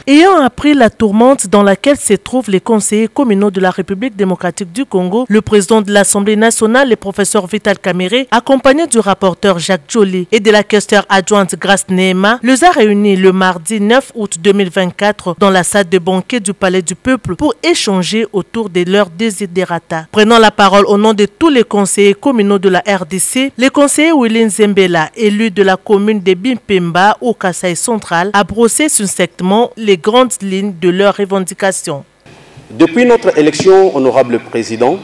Ayant appris la tourmente dans laquelle se trouvent les conseillers communaux de la République démocratique du Congo, le président de l'Assemblée nationale, le professeur Vital Kamerhe, accompagné du rapporteur Jacques Joly et de la questeur adjointe Grace Nehema, les a réunis le mardi 9 août 2024 dans la salle de banquet du Palais du Peuple pour échanger autour de leurs desiderata. Prenant la parole au nom de tous les conseillers communaux de la RDC, le conseiller Willy Nzembela, élu de la commune de Bimpemba au Kasaï central, a brossé succinctement les grandes lignes de leurs revendications. Depuis notre élection, honorable président,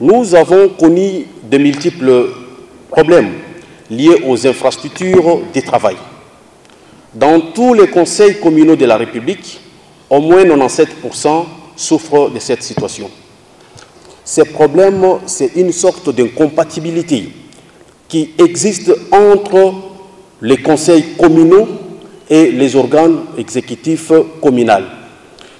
nous avons connu de multiples problèmes liés aux infrastructures de travail. Dans tous les conseils communaux de la République, au moins 97% souffrent de cette situation. Ces problèmes, c'est une sorte d'incompatibilité qui existe entre les conseils communaux et les organes exécutifs communaux.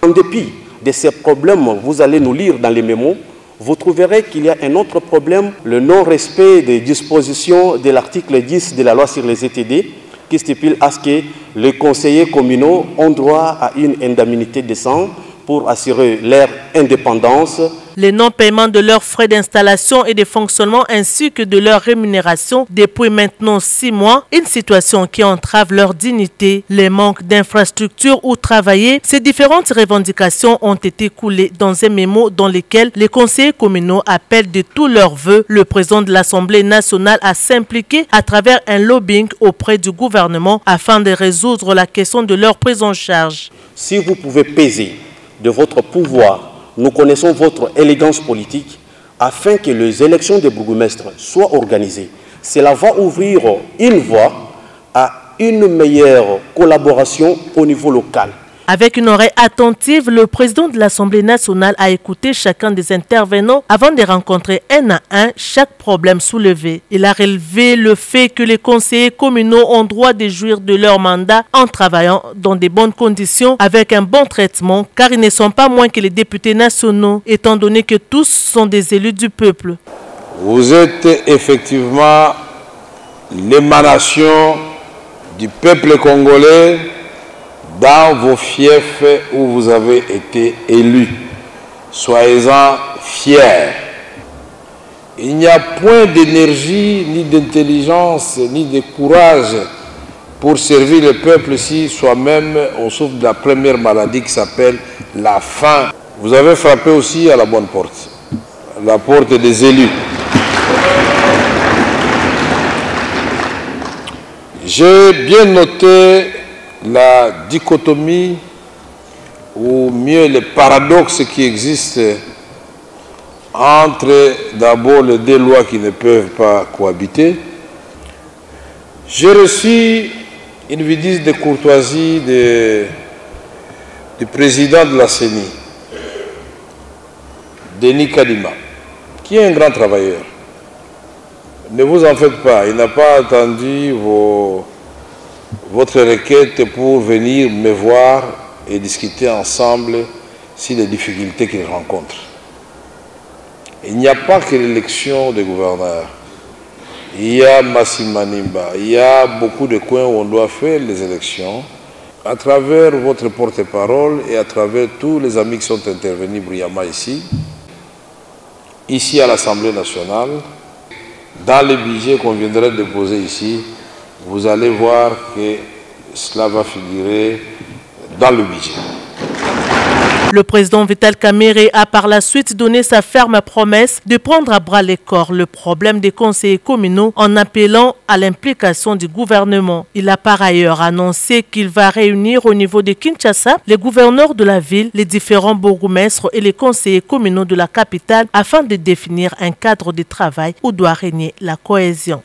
En dépit de ces problèmes, vous allez nous lire dans les mémos, vous trouverez qu'il y a un autre problème, le non-respect des dispositions de l'article 10 de la loi sur les ETD, qui stipule à ce que les conseillers communaux ont droit à une indemnité décente pour assurer leur indépendance. Le non-paiement de leurs frais d'installation et de fonctionnement ainsi que de leur rémunération depuis maintenant 6 mois, une situation qui entrave leur dignité, les manques d'infrastructures où travailler. Ces différentes revendications ont été coulées dans un mémo dans lequel les conseillers communaux appellent de tous leurs vœux le président de l'Assemblée nationale à s'impliquer à travers un lobbying auprès du gouvernement afin de résoudre la question de leur prise en charge. Si vous pouvez peser de votre pouvoir, nous connaissons votre élégance politique afin que les élections des bourgmestres soient organisées. Cela va ouvrir une voie à une meilleure collaboration au niveau local. Avec une oreille attentive, le président de l'Assemblée nationale a écouté chacun des intervenants avant de rencontrer un à un chaque problème soulevé. Il a relevé le fait que les conseillers communaux ont droit de jouir de leur mandat en travaillant dans de bonnes conditions avec un bon traitement, car ils ne sont pas moins que les députés nationaux, étant donné que tous sont des élus du peuple. Vous êtes effectivement l'émanation du peuple congolais dans vos fiefs où vous avez été élus. Soyez-en fiers. Il n'y a point d'énergie, ni d'intelligence, ni de courage pour servir le peuple si soi-même on souffre de la première maladie qui s'appelle la faim. Vous avez frappé aussi à la bonne porte, la porte des élus. J'ai bien noté la dichotomie, ou mieux le paradoxe qui existe entre d'abord les deux lois qui ne peuvent pas cohabiter. J'ai reçu une visite de courtoisie du président de la CENI, Denis Kadima, qui est un grand travailleur. Ne vous en faites pas, il n'a pas attendu votre requête pour venir me voir et discuter ensemble sur les difficultés qu'il rencontre. Il n'y a pas que l'élection des gouverneurs. Il y a Massimanimba, il y a beaucoup de coins où on doit faire les élections. À travers votre porte-parole et à travers tous les amis qui sont intervenus brillamment ici à l'Assemblée nationale, dans le budget qu'on viendrait déposer ici, vous allez voir que cela va figurer dans le budget. Le président Vital Kamerhe a par la suite donné sa ferme promesse de prendre à bras le corps le problème des conseillers communaux en appelant à l'implication du gouvernement. Il a par ailleurs annoncé qu'il va réunir au niveau de Kinshasa les gouverneurs de la ville, les différents bourgmestres et les conseillers communaux de la capitale afin de définir un cadre de travail où doit régner la cohésion.